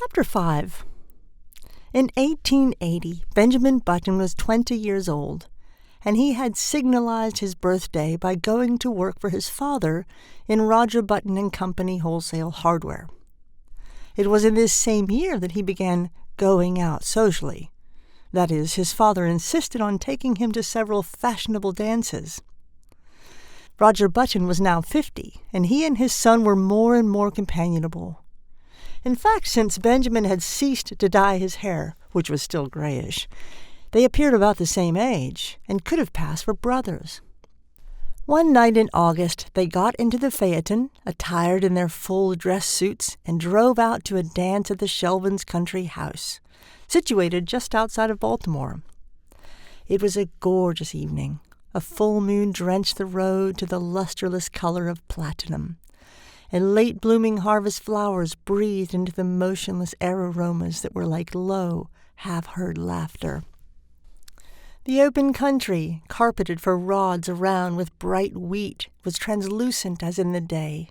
Chapter 5. In 1880, Benjamin Button was 20 years old, and he had signalized his birthday by going to work for his father in Roger Button and Company Wholesale Hardware. It was in this same year that he began going out socially. That is, his father insisted on taking him to several fashionable dances. Roger Button was now 50, and he and his son were more and more companionable. In fact, since Benjamin had ceased to dye his hair, which was still grayish, they appeared about the same age, and could have passed for brothers. One night in August, they got into the phaeton, attired in their full dress suits, and drove out to a dance at the Shelvins Country House, situated just outside of Baltimore. It was a gorgeous evening. A full moon drenched the road to the lusterless color of platinum, and late-blooming harvest flowers breathed into the motionless air aromas that were like low, half-heard laughter. The open country, carpeted for rods around with bright wheat, was translucent as in the day.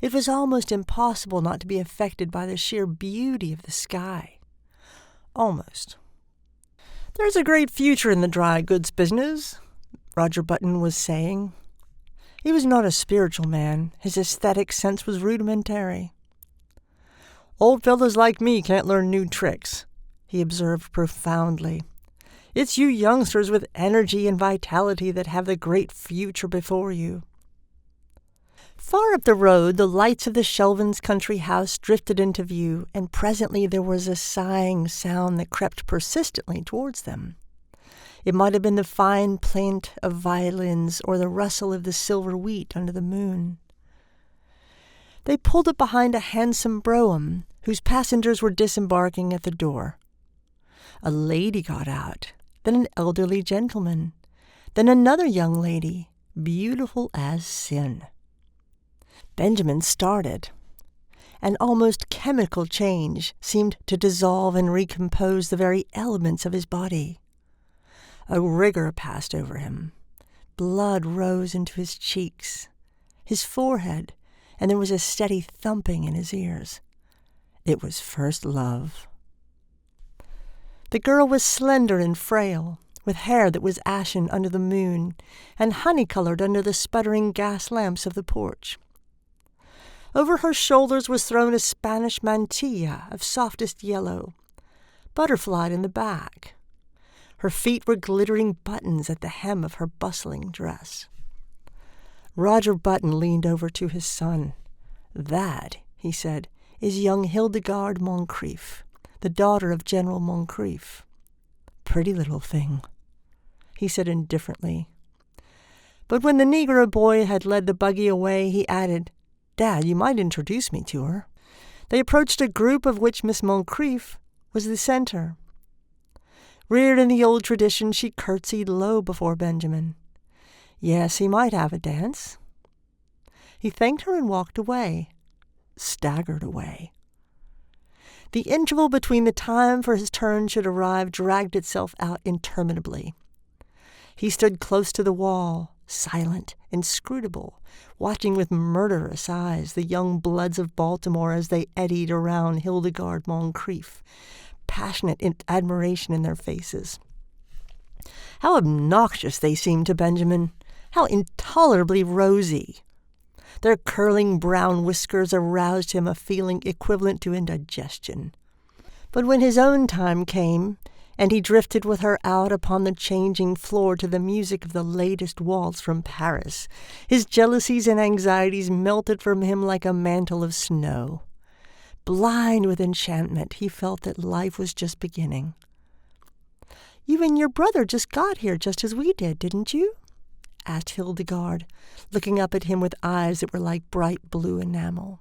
It was almost impossible not to be affected by the sheer beauty of the sky. Almost. "There's a great future in the dry goods business," Roger Button was saying. He was not a spiritual man. His aesthetic sense was rudimentary. "Old fellows like me can't learn new tricks," he observed profoundly. "It's you youngsters with energy and vitality that have the great future before you." Far up the road, the lights of the Shelvins Country House drifted into view, and presently there was a sighing sound that crept persistently towards them. It might have been the fine plaint of violins or the rustle of the silver wheat under the moon. They pulled up behind a handsome brougham, whose passengers were disembarking at the door. A lady got out, then an elderly gentleman, then another young lady, beautiful as sin. Benjamin started. An almost chemical change seemed to dissolve and recompose the very elements of his body. A rigor passed over him. Blood rose into his cheeks, his forehead, and there was a steady thumping in his ears. It was first love. The girl was slender and frail, with hair that was ashen under the moon and honey-colored under the sputtering gas lamps of the porch. Over her shoulders was thrown a Spanish mantilla of softest yellow, butterflied in the back. Her feet were glittering buttons at the hem of her bustling dress. Roger Button leaned over to his son. "That," he said, "is young Hildegarde Moncrief, the daughter of General Moncrief. Pretty little thing," he said indifferently. But when the Negro boy had led the buggy away, he added, "Dad, you might introduce me to her." They approached a group of which Miss Moncrief was the center. Reared in the old tradition, she curtsied low before Benjamin. Yes, he might have a dance. He thanked her and walked away, staggered away. The interval between the time for his turn should arrive dragged itself out interminably. He stood close to the wall, silent, inscrutable, watching with murderous eyes the young bloods of Baltimore as they eddied around Hildegarde Moncrief, passionate admiration in their faces. How obnoxious they seemed to Benjamin! How intolerably rosy! Their curling brown whiskers aroused him a feeling equivalent to indigestion. But when his own time came, and he drifted with her out upon the changing floor to the music of the latest waltz from Paris, his jealousies and anxieties melted from him like a mantle of snow. Blind with enchantment, he felt that life was just beginning. "You and your brother just got here just as we did, didn't you?" asked Hildegarde, looking up at him with eyes that were like bright blue enamel.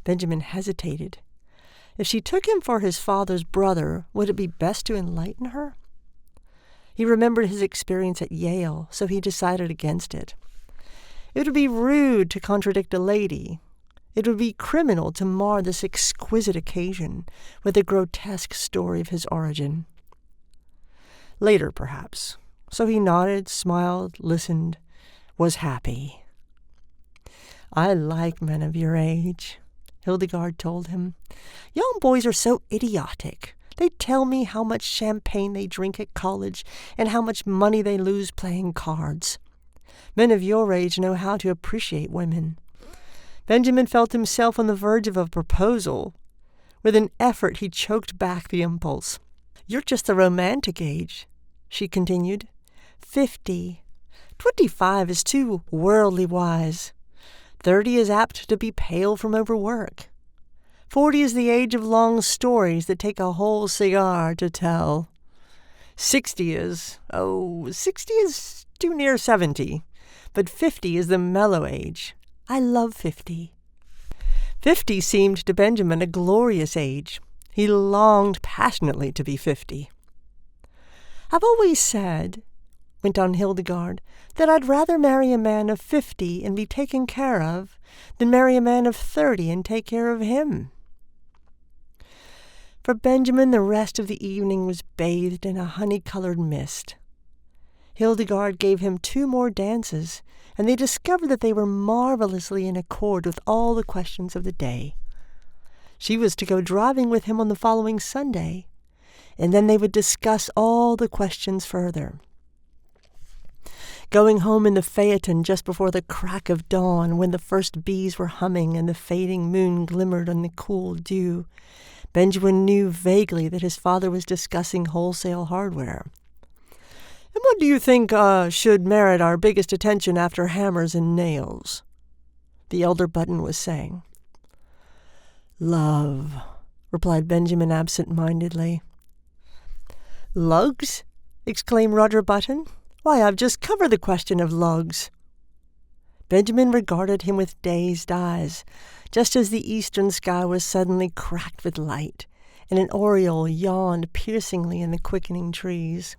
Benjamin hesitated. If she took him for his father's brother, would it be best to enlighten her? He remembered his experience at Yale, so he decided against it. It would be rude to contradict a lady. It would be criminal to mar this exquisite occasion with a grotesque story of his origin. Later, perhaps. So he nodded, smiled, listened, was happy. "I like men of your age," Hildegard told him. "Young boys are so idiotic. They tell me how much champagne they drink at college and how much money they lose playing cards. Men of your age know how to appreciate women." Benjamin felt himself on the verge of a proposal. With an effort, he choked back the impulse. "You're just the romantic age," she continued. 50. 25 is too worldly wise. 30 is apt to be pale from overwork. 40 is the age of long stories that take a whole cigar to tell. 60 is too near 70. But 50 is the mellow age. I love 50. 50 seemed to Benjamin a glorious age. He longed passionately to be 50. "I've always said," went on Hildegard, "that I'd rather marry a man of 50 and be taken care of than marry a man of 30 and take care of him." For Benjamin, the rest of the evening was bathed in a honey-colored mist. Hildegard gave him 2 more dances, and they discovered that they were marvelously in accord with all the questions of the day. She was to go driving with him on the following Sunday, and then they would discuss all the questions further. Going home in the phaeton just before the crack of dawn, when the first bees were humming and the fading moon glimmered on the cool dew, Benjamin knew vaguely that his father was discussing wholesale hardware. "And what do you think should merit our biggest attention after hammers and nails?" the elder Button was saying. "Love," replied Benjamin absent-mindedly. "Lugs?" exclaimed Roger Button. "Why, I've just covered the question of lugs." Benjamin regarded him with dazed eyes, just as the eastern sky was suddenly cracked with light, and an oriole yawned piercingly in the quickening trees.